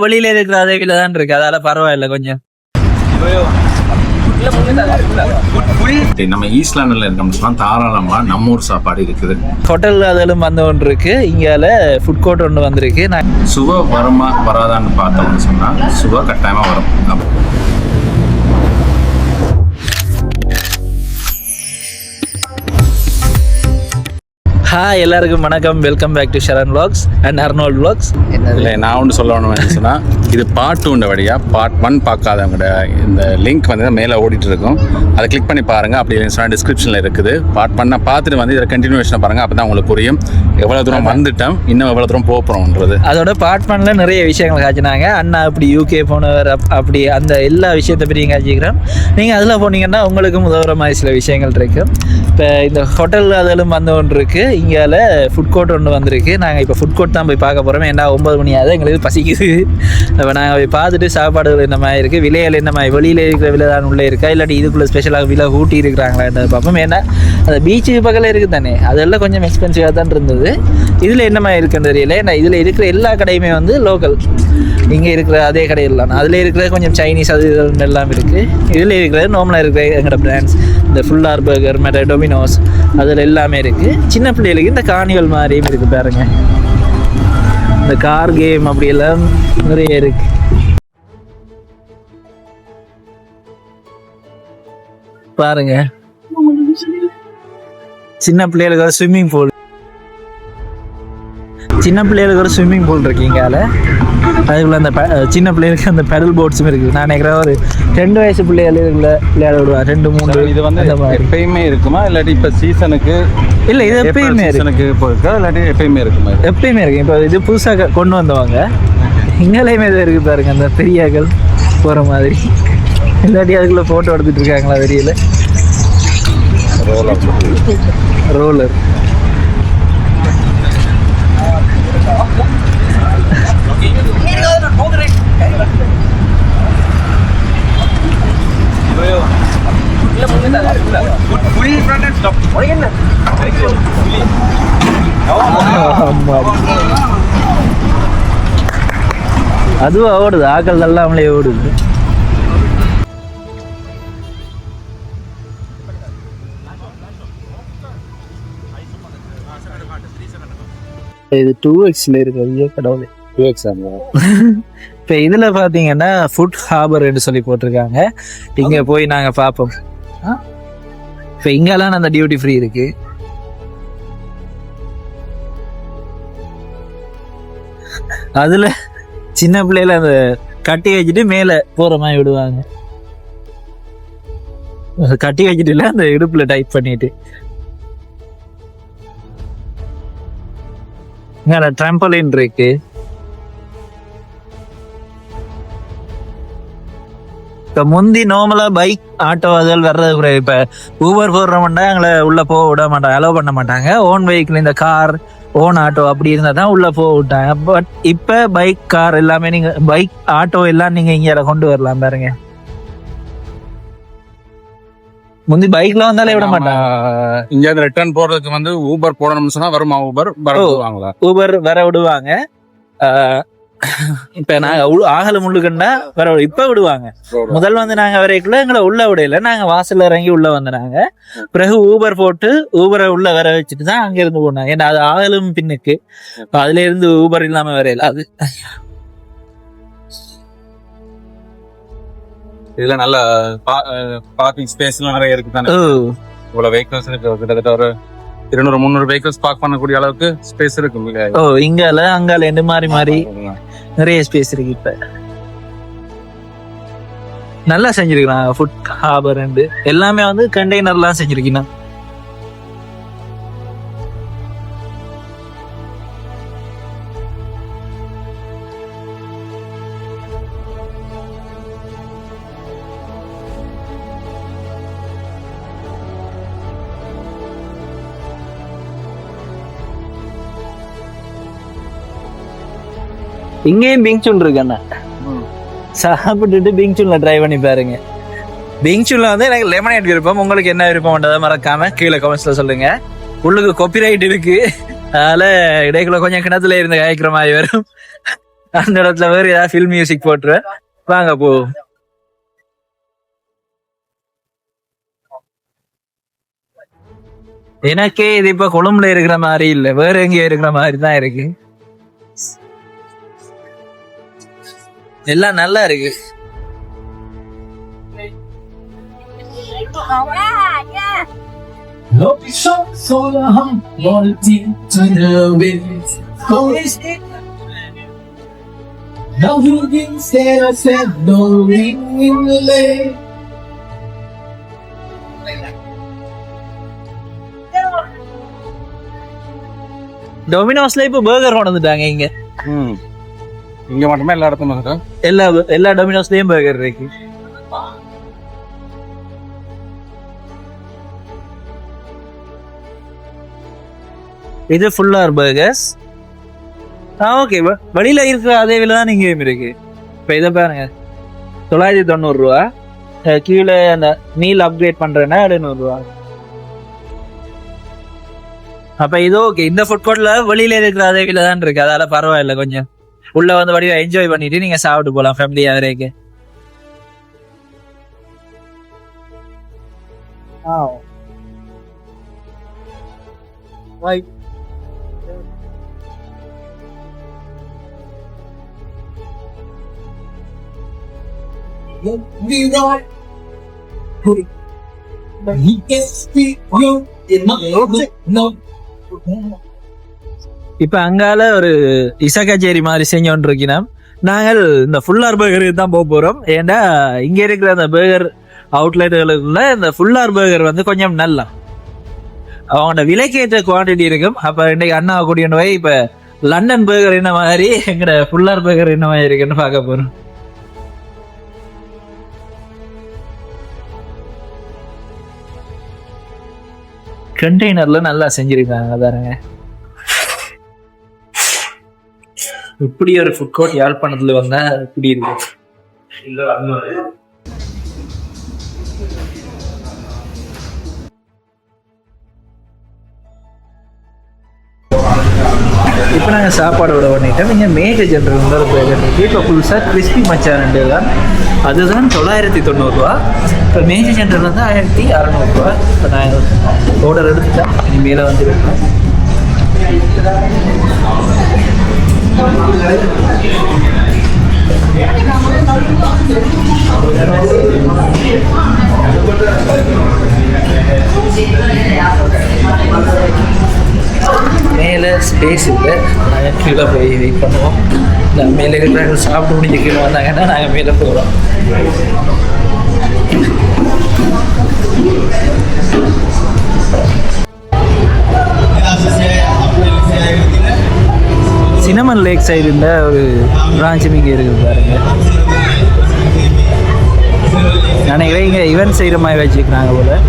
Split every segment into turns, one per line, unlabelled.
வெளியில இருக்கிற அதவில தான் இருக்கு, அதால பரவாயில்ல கொஞ்சம்.
நம்ம ஈஸ்லாண்டில் இருக்கோம்னா தாராளமா நம்ம ஊர் சாப்பாடு இருக்குது.
ஹோட்டல் அதெல்லாம் வந்து ஒன்று இருக்கு, இங்கால ஃபுட் கோர்ட் ஒன்று வந்திருக்கு.
சுவை வருமா வராதான்னு பார்த்தோம்னு சொன்னா சுவை கட்டாயமா வரும்.
ஹாய், எல்லாருக்கும் வணக்கம். Welcome back to Sharan vlogs and Arnold vlogs.
இல்லை, நான் ஒன்று சொல்லணும்னு சொன்னால் இது பார்ட் 2 வழியாக பார்ட் 1 பார்க்காதவங்க இந்த லிங்க் வந்து மேலே ஓடிட்டு இருக்கும், அதை கிளிக் பண்ணி பாருங்கள். அப்படி சொன்னால் டிஸ்கிரிப்ஷனில் இருக்குது. பார்ட் 1 பார்த்துட்டு வந்து இதில் கண்டினியூஷனை பாருங்கள், அப்போ தான் உங்களுக்கு புரியும் எவ்வளோ தூரம் வந்துட்டோம், இன்னும் எவ்வளோ தூரம் போகிறோம்ன்றது.
அதோட பார்ட் 1ல நிறைய விஷயங்கள் காய்ச்சினாங்க. அண்ணா அப்படி யூகே போனவர், அப்படி அந்த எல்லா விஷயத்தை பற்றியும் காய்ச்சிக்கிறோம். நீங்கள் அதில் போனீங்கன்னா உங்களுக்கும் உதவுற மாதிரி சில விஷயங்கள் இருக்கும். இப்போ இந்த ஹோட்டல் அதெல்லாம் வந்து ஒன்று இருக்குது, இங்கால ஃபுட் கோர்ட் ஒன்று வந்திருக்கு. நாங்கள் இப்போ ஃபுட் கோர்ட் தான் போய் பார்க்க போகிறோம். ஏன்னா 9 மணி ஆகுது, எங்களுக்கு பசிக்குது. இப்போ நாங்கள் போய் பார்த்துட்டு சாப்பாடுகள் என்ன மாதிரி இருக்குது, விலைகள் என்ன மாதிரி, வெளியில் இருக்கிற விலை தான் உள்ளே இருக்கா, இல்லாட்டி இதுக்குள்ளே ஸ்பெஷலாக விலை ஊட்டி இருக்கிறாங்களான்னு பார்ப்போம். ஏன்னா அந்த பீச்சுக்கு பக்கத்தில் இருக்குது தானே, அதெல்லாம் கொஞ்சம் எக்ஸ்பென்சிவாக தான் இருந்தது. இதில் என்ன மாதிரி இருக்குன்னு தெரியல. ஏன்னா இதில் இருக்கிற எல்லா கடையுமே வந்து லோக்கல், இங்கே இருக்கிற அதே கடையில் தான். அதில் இருக்கிற கொஞ்சம் சைனீஸ் அது இது எல்லாம் இருக்குது. இதில் இருக்கிறது நார்மலாக இருக்கிற எங்களோட பிராண்ட்ஸ், இந்த ஃபுல்லார் பர்கர் மேலே டொமினோஸ் அதில் எல்லாமே இருக்குது. சின்ன பிள்ளைகளுக்கு இந்த கார்னிவல் மாதிரியும் இருக்குது பாருங்க, இந்த கார் கேம் அப்படியெல்லாம் நிறைய இருக்கு. பாருங்க, சின்ன பிள்ளைகளுக்கு ஒரு ஸ்விம்மிங் பூல், சின்ன பிள்ளைகளுக்கு ஒரு ஸ்விம்மிங் பூல் இருக்கீங்கால. அதுக்குள்ள அந்த சின்ன பிள்ளைகளுக்கு அந்த பெடல் போட்ஸும் இருக்குது. நான் நினைக்கிறேன் ஒரு 2 வயசு பிள்ளைகளுக்குள்ள விளையாட விடுவேன், 2-3.
இது வந்து எப்பயுமே இருக்குமா இல்லாட்டி இப்போ சீசனுக்கு?
இல்லை, இது எப்பயுமே
சீசனுக்கு போயிருக்கா இல்லாட்டி எப்பயுமே இருக்குமா?
எப்பயுமே இருக்கு. இப்போ இது புதுசாக கொண்டு வந்தவங்க இங்கேயுமே இது இருக்குது பாருங்க, அந்த பெரியாக்கள் போகிற மாதிரி. இல்லாட்டி அதுக்குள்ள ஃபோட்டோ எடுத்துட்டு இருக்காங்களா தெரியல. ரோலர் அதுவும் ஓடுது, ஆக்கள் எல்லாமே ஓடுது. இது 2Xல இருக்கு, கடவுளே.
2X.
இப்போ இதில் பார்த்தீங்கன்னா ஃபுட் ஹார்பர்னு சொல்லி போட்டிருக்காங்க. இங்கே போய் நாங்கள் பார்ப்போம். இப்போ இங்கெல்லாம் அந்த டியூட்டி ஃப்ரீ இருக்கு. அதில் சின்ன பிள்ளையில அந்த கட்டி வச்சுட்டு மேலே போகிற மாதிரி விடுவாங்க. கட்டி வச்சுட்டு இல்லை, அந்த இடுப்பில் டைப் பண்ணிட்டு. இங்கே ட்ரம்பலின் இருக்கு. இப்போ முந்தி நார்மலா பைக் ஆட்டோ அதில் வர்றது கூட, இப்போ ஊபர் போடுறோம்னா எங்களை உள்ளே போக விட மாட்டாங்க, அலோவ் பண்ண மாட்டாங்க. ஓன் வெஹிக்கிள், இந்த கார், ஓன் ஆட்டோ அப்படி இருந்தால் தான் உள்ளே போக விட்டாங்க. பட் இப்போ பைக், கார் எல்லாமே நீங்கள், பைக் ஆட்டோ எல்லாம் நீங்கள் இங்கே கொண்டு வரலாம் பாருங்க. முந்தி பைக்ல வந்தாலே விட மாட்டாங்க.
இங்க ரிட்டர்ன் போறதுக்கு வந்து ஊபர் போடணும்னு சொன்னா வருமா? ஊபர் விடுவாங்களா?
ஊபர் வர விடுவாங்க. இப்ப நாங்க ஆகல முள்ளுக்கண்டா வர இப்ப விடுவாங்க. முதல் வந்து நாங்க வரைக்குள்ள எங்களை உள்ள விடையில, நாங்க வாசல்ல இறங்கி உள்ள வந்தாங்க. பிறகு ஊபர் போட்டு ஊபரை உள்ள வர வச்சுட்டு தான் அங்க இருந்து போனாங்க. ஏன்னா அது ஆகலும் பின்னுக்கு, அதுல இருந்து ஊபர் இல்லாம வரையில. அது
இதுல நல்ல பார்க்கிங் ஸ்பேஸ் நிறைய இருக்கு தானே. இவ்வளவு வெஹிக்கிள்ஸ் இருக்கு, கிட்டத்தட்ட ஒரு 200-300 வெஹிக்கிள்ஸ் பார்க் பண்ணக்கூடிய அளவுக்கு ஸ்பேஸ் இருக்கு.
இங்கால அங்கால இந்த மாதிரி நிறைய ஸ்பேஸ் இருக்கு. இப்ப நல்லா செஞ்சிருக்காங்க ஃபுட் ஹார்பர். எல்லாமே வந்து கண்டெய்னர்லாம் செஞ்சிருக்கீங்க. இங்கேயும் பிங்சூல் இருக்கு அண்ணா, சாப்பிட்டுட்டு பிங்சூல்ல ட்ரை பண்ணி பாருங்க. பிங்சூல்ல வந்து எனக்கு லெமனேட் விருப்பம். உங்களுக்கு என்ன விருப்பம்ன்றதை மறக்காம கீழே கமெண்ட்ஸ்ல சொல்லுங்க. உள்ளுக்கு காப்பிரைட் இருக்கு, அதனால இடைக்குள்ள கொஞ்சம் கிணத்துல இருந்து காய்க்கிற மாதிரி வரும். அந்த இடத்துல வேற ஏதாவது ஃபில்ம் மியூசிக் போட்டுருவேன். வாங்க போ. எனக்கே இது இப்ப கொழும்புல இருக்கிற மாதிரி இல்ல, வேற எங்கேயோ இருக்கிற மாதிரி தான் இருக்கு. எல்லாம் நல்லா இருக்கு. டொமினோஸ்ல இப்ப பர்கர் கொண்டு வந்துட்டாங்க இங்க.
இங்க மட்டுமே எல்லா இடத்துலயும்
எல்லா டொமினோஸ்லயும் பர்கர் இருக்கு. இது ஃபுல்லார் பர்கர்ஸ். ஓகே, வெளியில இருக்கிற அதே விலை தான் இங்கேயும் இருக்கு. இப்ப இதை பாருங்க, 990 ரூபா. கீழே அந்த மீல் அப்கிரேட் பண்றேன்னா 700 ரூபா. அப்ப இது ஓகே. இந்த ஃபுட் கோர்ட்ல வெளியில இருக்கிற அதே விலை தான் இருக்கு, அதால பரவாயில்ல. கொஞ்சம் உள்ள வந்து வடிவா என்ஜாய் பண்ணிட்டு நீங்க சாப்பிட்டு போலாம் ஃபேமிலியா வரைக்கும். இப்ப அங்கால ஒரு இசை கச்சேரி மாதிரி செஞ்சோன்னு இருக்கோம். நாங்கள் இந்த ஃபுல்லார் பர்கருக்கு தான் போக போறோம். ஏன்னா இங்க இருக்கிற அந்த பர்கர் அவுட்லெட்டுகளுக்குள்ள இந்த ஃபுல்லார் பர்கர் வந்து கொஞ்சம் நல்லா அவங்களோட விலைக்கேற்ற குவான்டிட்டி இருக்கும். அப்ப இன்னைக்கு அண்ணா கூடிய போய் இப்ப லண்டன் பர்கர் என்ன மாதிரி எங்கட ஃபுல்லார் பர்கர் என்ன மாதிரி இருக்குன்னு பார்க்க போறோம். கண்டெய்னர்ல நல்லா செஞ்சிருக்காங்க பாருங்க. இப்படி ஒரு ஃபுட் கோர்ட் யாழ்ப்பாணத்துல வந்தா இப்படி இருக்கு. இப்போ நாங்கள் சாப்பாடு விட பண்ணிட்டோம். இங்கே மேஜர் ஜென்ரல் பர்கர் இருக்குது. இப்போ புதுசாக கிறிஸ்பி மச்சான் தான், அதுதான் 990 ரூபா. இப்போ மேஜர் ஜென்ரல் வந்து 1600 ரூபா. இப்போ நான் ஆர்டர் எடுத்துட்டேன், இனிமேல வந்து இருக்கேன். மேலே ஸ்பேஸ் இல்லை, நாங்கள் கீழே போய் வெயிட் பண்ணுவோம். நான் மேலே இருக்கிறாங்க சாப்பிட்டு முடிஞ்ச கீழே வந்தாங்கன்னா நாங்கள் மேலே போகிறோம். சினமன் லேக் சைடு இருந்த ஒரு பிரான்ச்சும் இங்கே இருக்குது பாருங்க. நினைக்கிறேன் இங்கே ஈவென்ட் செய்கிற மாதிரி வச்சுக்கிறாங்க போல.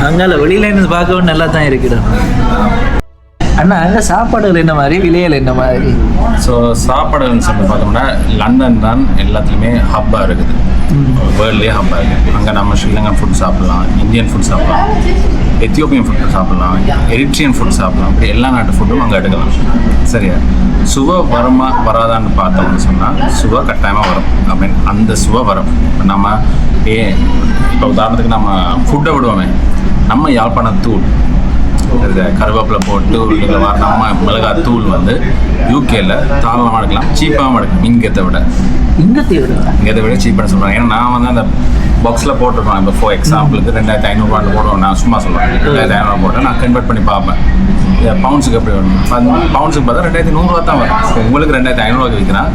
அங்கால வெளியில இருந்து பார்க்கவும் நல்லா தான் இருக்குது. அண்ணா அங்கே சாப்பாடுகள் என்ன மாதிரி, விலைகள் என்ன மாதிரி?
ஸோ சாப்பாடுகள்னு சொல்லி பார்த்தோம்னா லண்டன் தான் எல்லாத்துலேயுமே ஹப்பாக இருக்குது, வேர்ல்ட்லேயே ஹப்பாக இருக்குது. அங்கே நம்ம ஸ்ரீலங்கன் ஃபுட் சாப்பிட்லாம், இந்தியன் ஃபுட் சாப்பிட்லாம், எத்தியோப்பியன் ஃபுட் சாப்பிட்லாம், எரிட்ரியன் ஃபுட் சாப்பிட்லாம். இப்படி எல்லா நாட்டு ஃபுட்டும் அங்கே எடுக்கலாம். சரியா? சுவை வருமா வராதான்னு பார்த்தோம்னு சொன்னால் சுவை கட்டாயமாக வரும். அப்படின்னு அந்த சுவை வரும். நம்ம இப்போ உதாரணத்துக்கு நம்ம ஃபுட்டை விடுவோமே, நம்ம யாழ்ப்பாணத்தூள் கருவேப்பிலை போட்டு வர நம்ம மிளகாய் தூள் வந்து யூகேல தாராளமாக எடுக்கலாம், சீப்பாகவும் எடுக்கலாம். இங்கத்தை விட சீப்பாக சொல்கிறேன். ஏன்னா நான் வந்து அந்த பாக்ஸில் போட்டிருப்பேன். இப்போ ஃபார் எக்ஸாம்பிளுக்கு 2500 போடுவோம். நான் சும்மா சொல்லுவேன் 2500 போட்டேன். நான் கன்வெர்ட் பண்ணி பார்ப்பேன் பவுண்ட்ஸுக்கு எப்படி வரும். பவுண்ட்ஸுக்கு பார்த்தா 2100 தான் வரும். உங்களுக்கு 2500 விற்கிறேன்,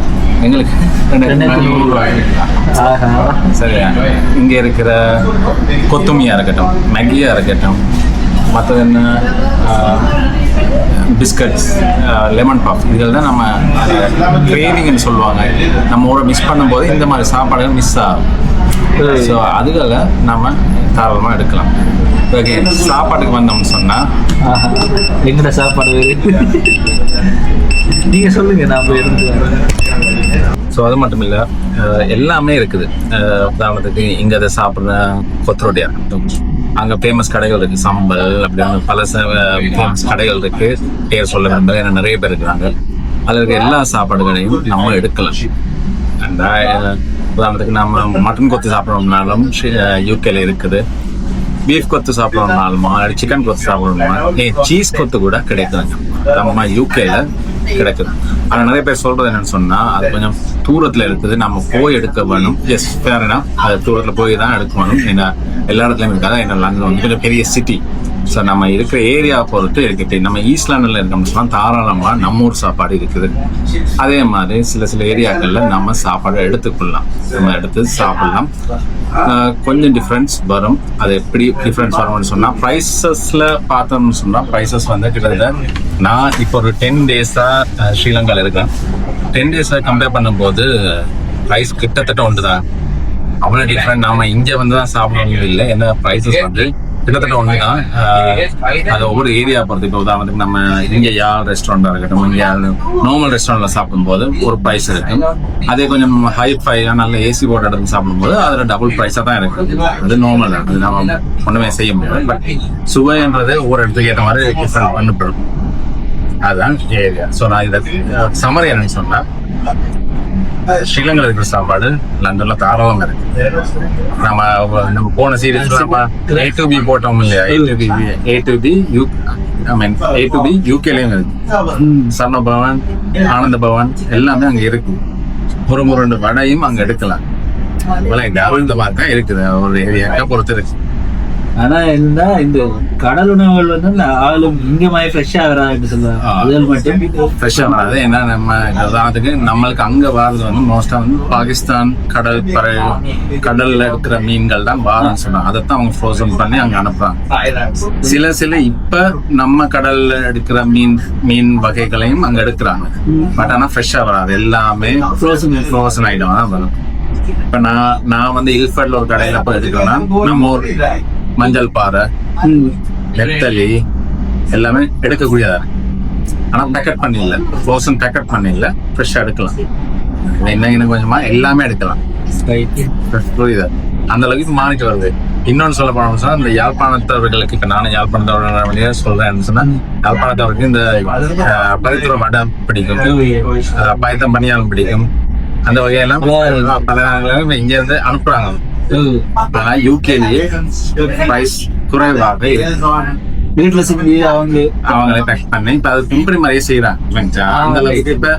எங்களுக்கு 2100 விற்கிறேன். சரியா? இங்கே இருக்கிற கொத்துமியாக இருக்கட்டும், மேகியாக இருக்கட்டும், மற்றது என்ன பிஸ்கட்ஸ், லெமன் பஃப், இதில் தான் நம்ம கிரேவிங்னு சொல்லுவாங்க. நம்மளோட மிஸ் பண்ணும்போது இந்த மாதிரி சாப்பாடுகள் மிஸ் ஆகும். ஸோ அதுக்காக நம்ம தாராளமாக எடுக்கலாம். ஓகே, சாப்பாட்டுக்கு வந்தோம்னு சொன்னால்
எங்கட சாப்பாடு நீங்கள் சொல்லுங்கள், நான் போய் இருந்து.
ஸோ அது மட்டும் இல்லை, எல்லாமே இருக்குது. உதாரணத்துக்கு இங்கே அதை சாப்பிட்ற கொத்தரோட்டியா இருக்கட்டும், அங்கே ஃபேமஸ் கடைகள் இருக்குது, சம்பல் அப்படின்னு பல ஃபேமஸ் கடைகள் இருக்குது. பேர் சொல்ல விரும்பல, ஏன்னா நிறைய பேர் இருக்கிறாங்க. அதில் இருக்க எல்லா சாப்பாடுகளையும் நம்ம எடுக்கலாம். அந்த உதாரணத்துக்கு நம்ம மட்டன் கொத்து சாப்பிட்றோம்னாலும் யூகேல இருக்குது, பீஃப் கொத்து சாப்பிட்றோம்னாலுமா, சிக்கன் கொத்து சாப்பிட்றோம்னா, சீஸ் கொத்து கூட கிடைக்குதுங்க நம்ம யூகேல கிடைக்குது. ஆனால் நிறைய பேர் சொல்றது என்னன்னு சொன்னா, அது கொஞ்சம் தூரத்துல இருக்குது, நம்ம போய் எடுக்க வேணும். எஸ் ஃபேர்னா, அது தூரத்துல போய் தான் எடுக்க வேணும். ஏன்னா எல்லா இடத்துலயும் இருக்காது. ஏன்னா லண்டன் வந்து கொஞ்சம் பெரிய சிட்டி. ஸோ நம்ம இருக்கிற ஏரியா பொறுத்து இருக்குது. நம்ம ஈஸ்ட் லண்டன்ல இருக்கோம்னு சொன்னால் தாராளமாக நம்ம ஊர் சாப்பாடு இருக்குது. அதே மாதிரி சில ஏரியாக்கள்ல நம்ம சாப்பாடு எடுத்துக்கொள்ளலாம், நம்ம எடுத்து சாப்பிடலாம். கொஞ்சம் டிஃப்ரென்ஸ் வரும். அது எப்படி டிஃப்ரென்ஸ் வரும்னு சொன்னால், ப்ரைஸஸில் பார்த்தோம்னு சொன்னால், ப்ரைஸஸ் வந்து கிட்டத்தட்ட நான் இப்போ ஒரு 10 டேஸாக ஸ்ரீலங்காவில் இருக்கேன். 10 டேஸாக கம்பேர் பண்ணும்போது ப்ரைஸ் கிட்டத்தட்ட ஒன்று தான். அவ்வளோ டிஃப்ரெண்ட். நாம இங்கே வந்து தான் சாப்பிடணும் இல்லை, என்ன ப்ரைஸஸ் வந்து கிட்டத்தட்ட ஒன்று தான். அது ஒவ்வொரு ஏரியா பொறுத்து. இப்போ உதாரணத்துக்கு நம்ம இங்கே யார் ரெஸ்டாரண்டாக இருக்கட்டும், இங்கே நார்மல் ரெஸ்டாரண்ட்டில் சாப்பிடும்போது ஒரு ப்ரைஸ் இருக்கும். அதே கொஞ்சம் ஹைஃபையாக நல்ல ஏசி போட்ட இடத்துல சாப்பிடும்போது அதில் டபுள் ப்ரைஸாக தான் இருக்குது. அது நார்மல் தான், அது நம்ம ஒன்றுமே செய்ய முடியாது. பட் சுவைன்றது ஒவ்வொரு இடத்துக்கு ஏற்ற மாதிரி டிஃப்ரெண்ட் பண்ணப்படும். அதுதான் ஏரியா. ஸோ நான் இதை சம்மரி என்னன்னு சொன்னால், ஸ்ரீலங்காவில் இருக்கிற சாப்பாடு லண்டன்ல தாராளமாக இருக்கு. நம்ம போன சீரீஸ் A2B போட்டோம் இல்லையா, A2B யூகேலயும் இருக்கு. சர்ண பவன், ஆனந்த பவன் எல்லாமே அங்க இருக்கு. ஒரு 2 வடையும் அங்க எடுக்கலாம். இந்த மாதிரி தான் இருக்குது, ஒரு ஏரியாக்கா பொறுத்து இருக்கு.
ஆனா என்ன, இந்த கடல் உணவுகள் வந்து ஆளும் இங்க மாதிரி ஃப்ரெஷ்ஷா வராதுன்னு சொல்லுவாங்க. அதில் மட்டும்
ஃப்ரெஷ்ஷா வராது. ஏன்னா நம்ம உதாரணத்துக்கு நம்மளுக்கு அங்க வர்றது வந்து மோஸ்டா வந்து பாகிஸ்தான் கடல்ல இருக்கிற மீன்கள் தான் வாரன்னு சொன்னாங்க. அதைத்தான் அவங்க ஃப்ரோசன் பண்ணி அங்க அனுப்புறாங்க. சில இப்ப நம்ம கடல்ல எடுக்கிற மீன் வகைகளையும் அங்க எடுக்கிறாங்க. பட் ஆனா ஃப்ரெஷ்ஷா வராது, எல்லாமே ஃப்ரோசன் ஐட்டம் தான் வரும். இப்ப நான் வந்து இல்ஃபர்ட்ல ஒரு கடையில போய் எடுக்கிறேன்னா, நம்ம ஒரு மஞ்சள் பாறை, நெத்தலி எல்லாமே எடுக்கக்கூடியதா இருக்கு. ஆனா பேக்கெட் பண்ணி இல்லை, ஃப்ரோசன் பேக்கெட் பண்ணி இல்லை, ஃப்ரெஷ்ஷா எடுக்கலாம். என்ன கொஞ்சமா எல்லாமே எடுக்கலாம். புரியுதா? அந்த அளவுக்கு மாறிட்டு வருது. இன்னொன்னு சொல்ல போனோம்னு சொன்னா, இந்த யாழ்ப்பாணத்தவர்களுக்கு, இப்ப நானும் யாழ்ப்பாணத்தவர்கள சொல்றேன்னு சொன்னா, யாழ்ப்பாணத்தவருக்கு இந்த பரித்துற வடை பிடிக்கும், பயத்தம் பணியாலும் பிடிக்கும். அந்த வகையெல்லாம் பல இங்க இருந்து அனுப்புறாங்க. யூகேலயே பிரைஸ் குறைவாக
வீட்டுல செஞ்சு
அவங்களே பேக் பண்ணி இப்ப அது பிம்பரி மாதிரியே செய்யறாங்க. அந்த அளவுக்கு இப்ப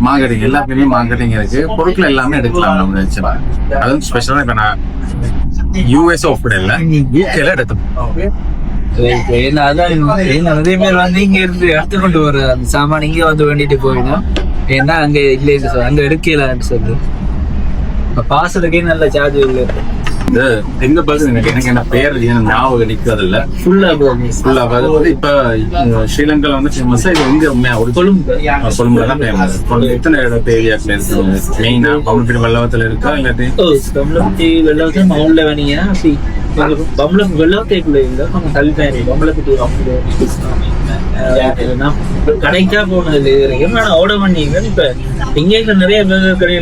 மார்க்கெட்டிங், எல்லா பேருமே மார்க்கெட்டிங் இருக்கு. பொருட்கள் எல்லாமே எடுக்கலாம். நம்ம அதுவும் ஸ்பெஷலா இப்ப நான் யூஎஸ் ஒப்பிடல, யூகேல எடுத்தோம்.
நிறைய பேர் வந்து இங்க இருந்து எடுத்துக்கொண்டு வர அந்த சாமான் இங்க வந்து வேண்டிட்டு போயிடும். ஏன்னா அங்க இல்லை, அங்க எடுக்கலான்னு சொல்லி இப்ப பாசலுக்கே நல்ல சார்ஜ் இல்லை.
இந்த எங்க பர்கர் எனக்கு என்ன பேர் ஞாபகம் நிற்கிறது இல்ல. ஃபுல்லா இப்ப ஸ்ரீலங்கால வந்து ஃபேமஸ். இது எங்க ஒரு கொழும்புல தான் ஃபேமஸ். எத்தனை ஏரியா மெயினா பம்பளப்பட்டி வெள்ளவத்துல இருக்கா இல்லாட்டி
பம்பளப்பட்டி வெள்ளவத்துல மவுண்ட்ல வேணியா வெள்ளவத்தைக்குள்ள இல்லை, கொஞ்சம் தள்ளி பம்பளப்பட்டி கடைக்கா போனது வரைக்கும் நான் ஆர்டர் பண்ணிக்கிறேன். இப்ப இங்க நிறைய கடையை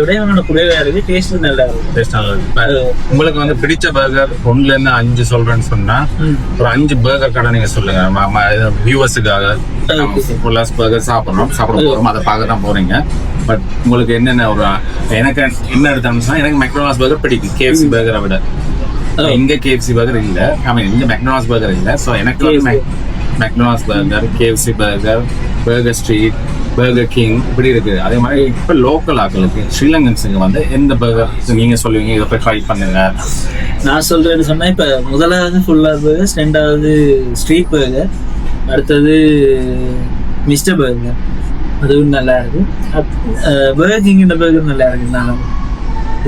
விட என்னோட குறைவா இருக்கு. டேஸ்ட் நல்லா இருக்கு.
உங்களுக்கு வந்து பிடிச்ச பர்கர் 1ல இருந்து 5 சொல்றேன்னு சொன்னா ஒரு 5 பர்கர் கடை நீங்க சொல்லுங்க. வியூவர்ஸுக்காக பர்கர் சாப்பிட போறோம், அதை பார்க்க தான் போறீங்க. பட் உங்களுக்கு என்னென்ன ஒரு எனக்கு என்ன எடுத்தோம்னு சொன்னா, எனக்கு மெக்டொனால்ட்ஸ் பர்கர் பிடிக்கும் KFC பர்கரை விட. இங்க KFC பர்கர் இல்ல, இங்க மெக்டொனால்ட்ஸ் பர்கர் இல்ல. ஸோ எனக்கு McDonald's burger, KFC burger, burger street, burger king இப்படி இருக்கு. அதே மாதிரி இப்போ லோக்கல் ஆக்களுக்கு ஸ்ரீலங்கன்ஸுங்க வந்து எந்த பர்கர் நீங்க சொல்லுவீங்க, இதை போய் ட்ரை பண்ணுங்க?
நான் சொல்றேன்னு சொன்னா, இப்ப முதலாவது ஃபுல்லா பர்கர், 2வது ஸ்ட்ரீட் பர்கர், அடுத்தது மிஸ்டர் பர்கர், அதுவும் நல்லா இருக்கு. பர்கர் கிங் இந்த பர்கர் நல்லா இருக்கு. நான்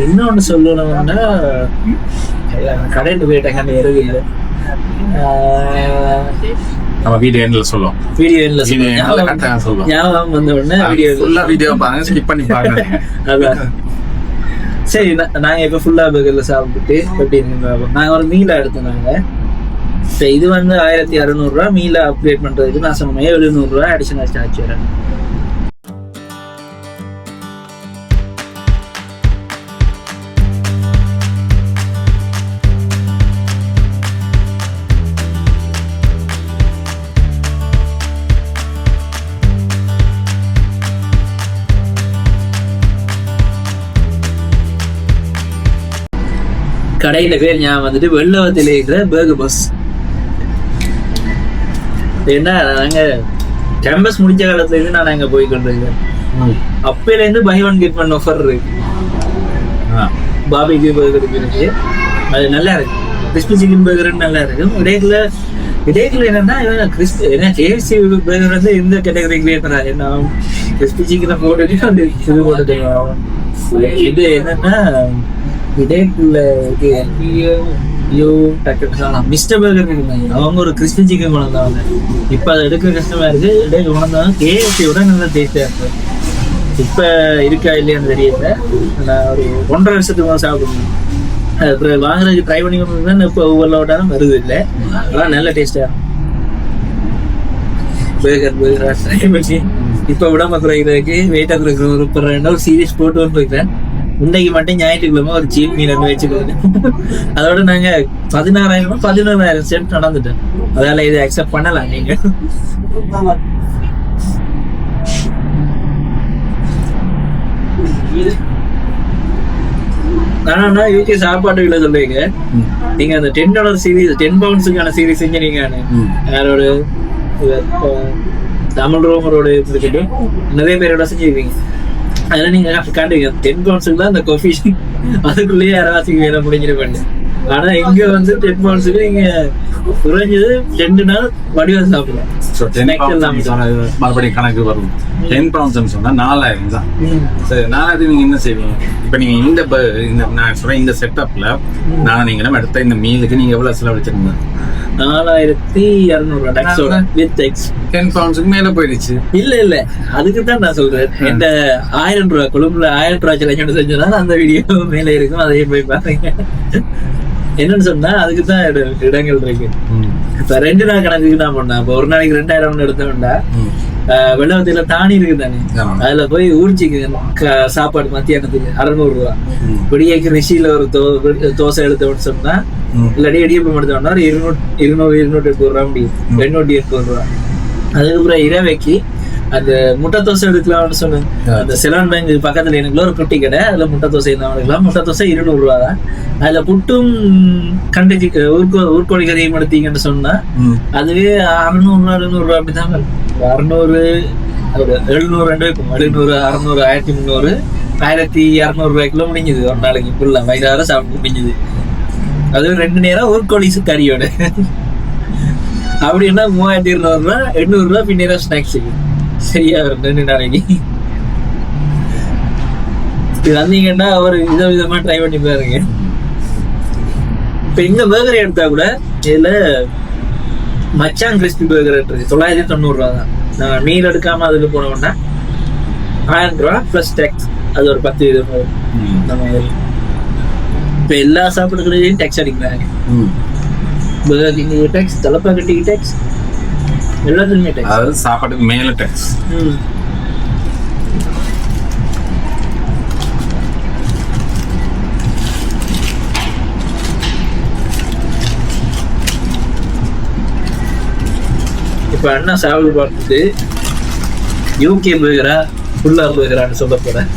இன்னொன்று சொல்லணும்னா, கடையில் போயிட்டேன், கண்டு எதுவும் இல்லை.
நம்ம வீடியோ எண்ட்ல சொல்லுவோம்.
ஞாபகம் வந்த உடனே
வீடியோ பாருங்க, ஸ்கிப் பண்ணி பாருங்க.
அதான் சரி. நாங்க இப்ப ஃபுல்லா பர்கர்ல சாப்பிட்டு நாங்க ஒரு மீலா எடுத்தோம். இது வந்து 1600 ரூபா. மீலா அப்கிரேட் பண்றதுக்கு நான் சொன்னேன் 700 ரூபா அடிஷனல் சார்ஜ் வரேன். கடையில பேர் ஞாபகம் வந்துட்டு வெள்ளவத்தில் இருக்கிற பர்கர் பஸ். ஏன்னா நாங்க கேம்பஸ் முடிச்ச காலத்துல இருந்து நான் அங்க போய் கொண்டிருக்கேன். அப்பையில இருந்து buy one get one offer இருக்கு. பாபிக்யூ பர்கர் இருக்கு, அது நல்லா இருக்கு. கிறிஸ்பி சிக்கன் பர்கர் நல்லா இருக்கு. இடையில என்னன்னா கேஎஃப்சி பர்கர் வந்து இந்த கேட்டகரி கிரியேட் பண்ணாரு. நான் கிறிஸ்பி சிக்கனை போட்டுட்டு அந்த இது போட்டு இது என்னன்னா இடைக்குள்ள மிஸ்டர் பர்கர் அவங்க ஒரு கிறிஸ்பி சிக்கன் கொண்டாங்க. இப்ப அதை எடுக்க கஷ்டமா இருக்கு. இடையில கொண்டாங்க கேஎஃப்சியோட நல்லா டேஸ்டா இருக்கு. இப்ப இருக்கா இல்லையான்னு தெரியல. நான் ஒரு 1.5 வருஷத்துக்கு சாப்பிடணும். அப்புறம் வாங்குறதுக்கு ட்ரை பண்ணி கொண்டு இப்போ ஒவ்வொரு வருது இல்லை. ஆனால் நல்ல டேஸ்டா பர்கர் ட்ரை பண்ணி இப்போ விடாம குறைக்கிறதுக்கு வெயிட்டா குறைக்கிற ஒரு சீரியஸ் போட்டு வந்துருக்கேன். இன்னைக்கு மட்டும் ஞாயிற்றுக்கிழமை ஒரு சீப் மீன் வச்சுக்கிறது. அதோட நாங்க 16,000 சென்ட் நடந்துட்டேன். அதால இதை அக்செப்ட் பண்ணலாம் நீங்க. ஆனா யூகே சாப்பாட்டுல சொல்றீங்க நீங்க அந்த $10 சீரீஸ் 10 பவுண்ட்ஸுக்கான சீரீஸ் செஞ்சீங்க. யாரோட தமிழ் ரோமரோட இருக்கட்டும் நிறைய பேரோட செஞ்சிருக்கீங்க. அதெல்லாம் நீங்க காட்டுவீங்க 10 பவுண்ட்ஸுக்கு தான் அந்த காஃபி அதுக்குள்ளேயே யாராச்சும் வேலை முடிஞ்சிருப்பாங்க. ஆனா இங்க வந்து 10 பவுண்ட்ஸுக்கு நீங்க குறைஞ்சது 2 நாள் வடிவம் சாப்பிடலாம்.
மறுபடியும் கணக்கு வரும். 10 பவுண்ட்ஸ் சொன்னா 4,000 தான். சரி, 4,000 நீங்க என்ன செய்வீங்க? இப்ப நீங்க இந்த நான் சொல்றேன் இந்த செட்டப்ல நான் நீங்க எடுத்த இந்த மீலுக்கு நீங்க எவ்வளவு செலவழிச்சிருங்க?
4,200 டாக்ஸோட வித் டேக்ஸ்.
10 பவுண்ட்ஸ்க்கு மேல போயிடுச்சு.
இல்ல அதுக்கு தான் நான் சொல்றேன். இந்த 1,000 ரூபாய் கொழும்புல 1,000 ரூபாய் செலவு செஞ்சதால அந்த வீடியோ மேல இருக்கும். அதையும் போய் பாருங்க. என்னன்னு சொன்னா அதுக்கு தான் இடங்கள் இருக்கு. இப்ப 2 நாள் கணக்குக்கு நான் பண்ணேன். இப்ப ஒரு நாளைக்கு 2,000 எடுத்தோம்னா வெள்ளவத்தில தானி இருக்கு தானே, அதுல போய் ஊர்ச்சிக்கு சாப்பாடு மத்தியானத்துக்கு 600 ரூபா. விடியக்கு ரிஷியில ஒரு தோசை எடுத்தோம்னு சொன்னா இல்லாட்டி இடியப்பம் எடுத்தோம்னா ஒரு 200-280 ரூபா முடியும். 880 ரூபா. அதுக்கப்புறம் இரவைக்கு அந்த முட்டை தோசை எடுக்கலாம்னு சொன்னேன். அந்த செலான் பேங்க் பக்கத்துல எனக்குள்ள ஒரு குட்டி கடை, அதுல முட்டை தோசை தான் எடுக்கலாம். முட்டை தோசை 200 ரூபா தான். அதுல புட்டும் கண்டிச்சு ஊர்கோழி கறியும் எடுத்தீங்கன்னு சொன்னா அதுவே 600 ரூபா அப்படிதான். 600 700 ரெண்டு வைக்கும். 700 600 1300 1200 ரூபாய்க்குள்ள முடிஞ்சுது ஒரு நாளைக்கு. ஃபுல்லா வயிறார சாப்பிட்டு முடிஞ்சுது. அது 2 நேரம் ஊர்கோழி கறியோட. அப்படின்னா 3200 ரூபா 800 ரூபா பின்னேரம் ஸ்நாக்ஸுக்கு சரியா 2 நாளைக்கு. இது வந்தீங்கன்னா அவர் விதமா ட்ரை பண்ணி பாருங்க. இப்ப இந்த பர்கர் எடுத்தா கூட இதுல மச்சான் கிறிஸ்பி பர்கர் இருக்கு 990 ரூபா தான். நான் மீல் எடுக்காம அதுக்கு போனோம்னா 1000 ரூபா பிளஸ் டேக்ஸ். அது ஒரு 10 இந்த மாதிரி. இப்ப எல்லா சாப்பாடுகளையும் டேக்ஸ் அடிக்கிறாங்க. பர்கர் டேக்ஸ், தலைப்பாக்கட்டிக்கு டேக்ஸ், எல்லாத்துக்குமே டேக்ஸ்.
அதாவது சாப்பாட்டுக்கு மேல டேக்ஸ்.
இப்ப அண்ணா சாப்பிடு பார்த்துட்டு யூகே பர்கரா ஃபுல்லா பர்கரான்னு சொல்ல போறேன்.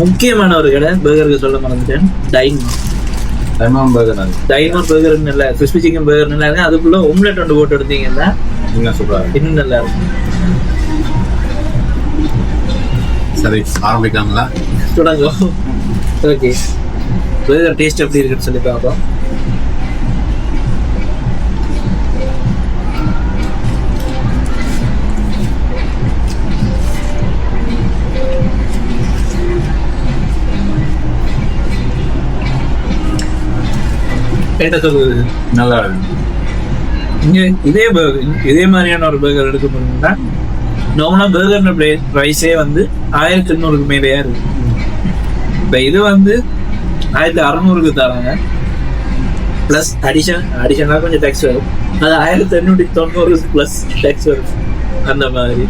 முக்கியமான ஒரு கடை பர்கருக்கு சொல்ல மறந்துட்டேன். டைமண்ட் பர்கர் நல்லா, கிறிஸ்பி சிக்கன் பர்கர் நல்லா இருக்கு. அதுக்குள்ள ஒம்லெட் ஒன்று போட்டு எடுத்தீங்கன்னா
இன்னும் சூப்பரா
இன்னும் நல்லா இருக்கும்.
சரி, ஆரம்பிக்கலாங்களா?
தொடங்கும். ஓகே, பர்கர் டேஸ்ட் எப்படி இருக்குன்னு சொல்லி பார்ப்போம்.
நல்லா இருக்கு.
இதே மாதிரியான ஒரு பர்கர் எடுக்க போனீங்கன்னா நார்மலா பர்கர் ப்ரைஸே வந்து 1,800 மேலேயா இருக்கு. இப்ப இது வந்து 1,600 தராங்க. பிளஸ் அடிஷனலா கொஞ்சம் டேக்ஸ் வரும். அது 1,890 பிளஸ் டேக்ஸ் வரும். அந்த மாதிரி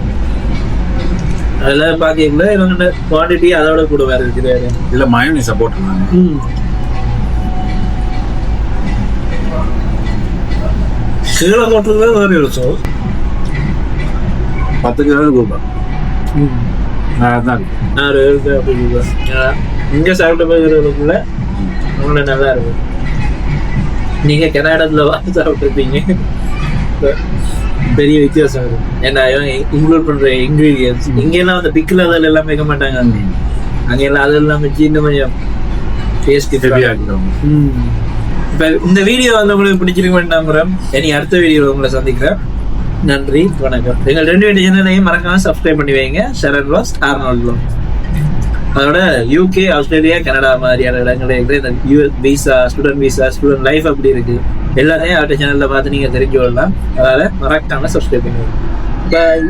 அதெல்லாம் பாக்கல. இவங்க குவான்டிட்டி அதோட கூட வேற இருக்குது.
இதுல மயோனி சப்போர்ட் பண்ணாங்க.
கீழே போட்டது வேறு இருக்கும்.
10 ரூபாய்
இங்க சாப்பிட்ட பர்கருக்குள்ள உங்களை நல்லா இருக்கும். நீங்க கனடாவில் வாங்கி சாப்பிட்டுருப்பீங்க, பெரிய வித்தியாசம் இருக்கும். ஏன்னா இன்க்ளூட் பண்ற இன்கிரீடியன்ஸ் இங்கெல்லாம் அந்த பிக்கில் அதில் எல்லாம் வைக்க மாட்டாங்க. அங்கெல்லாம் அதெல்லாம் வச்சு இன்னும் கொஞ்சம் டேஸ்ட் இப்போ இந்த வீடியோ வந்து உங்களுக்கு பிடிச்சிருக்க நம்புறேன். இனி அடுத்த வீடியோ உங்களை சந்திக்கிறேன். நன்றி, வணக்கம். எங்கள் 2 வீடியோ சேனலையும் மறக்காம சப்ஸ்கிரைப் பண்ணி வைங்க. Sharan vlogs, Arnold vlogs. அதோட UK, ஆஸ்திரேலியா, கனடா மாதிரியான இடங்களில் இருக்கிற இந்த US விசா, ஸ்டூடெண்ட் லைஃப் அப்படி இருக்கு எல்லாத்தையும் அவர்கிட்ட சேனலில் பார்த்து நீங்கள் தெரிஞ்சு கொள்ளலாம். அதனால் மறக்காம சப்ஸ்கிரைப் பண்ணுங்க. பாய்.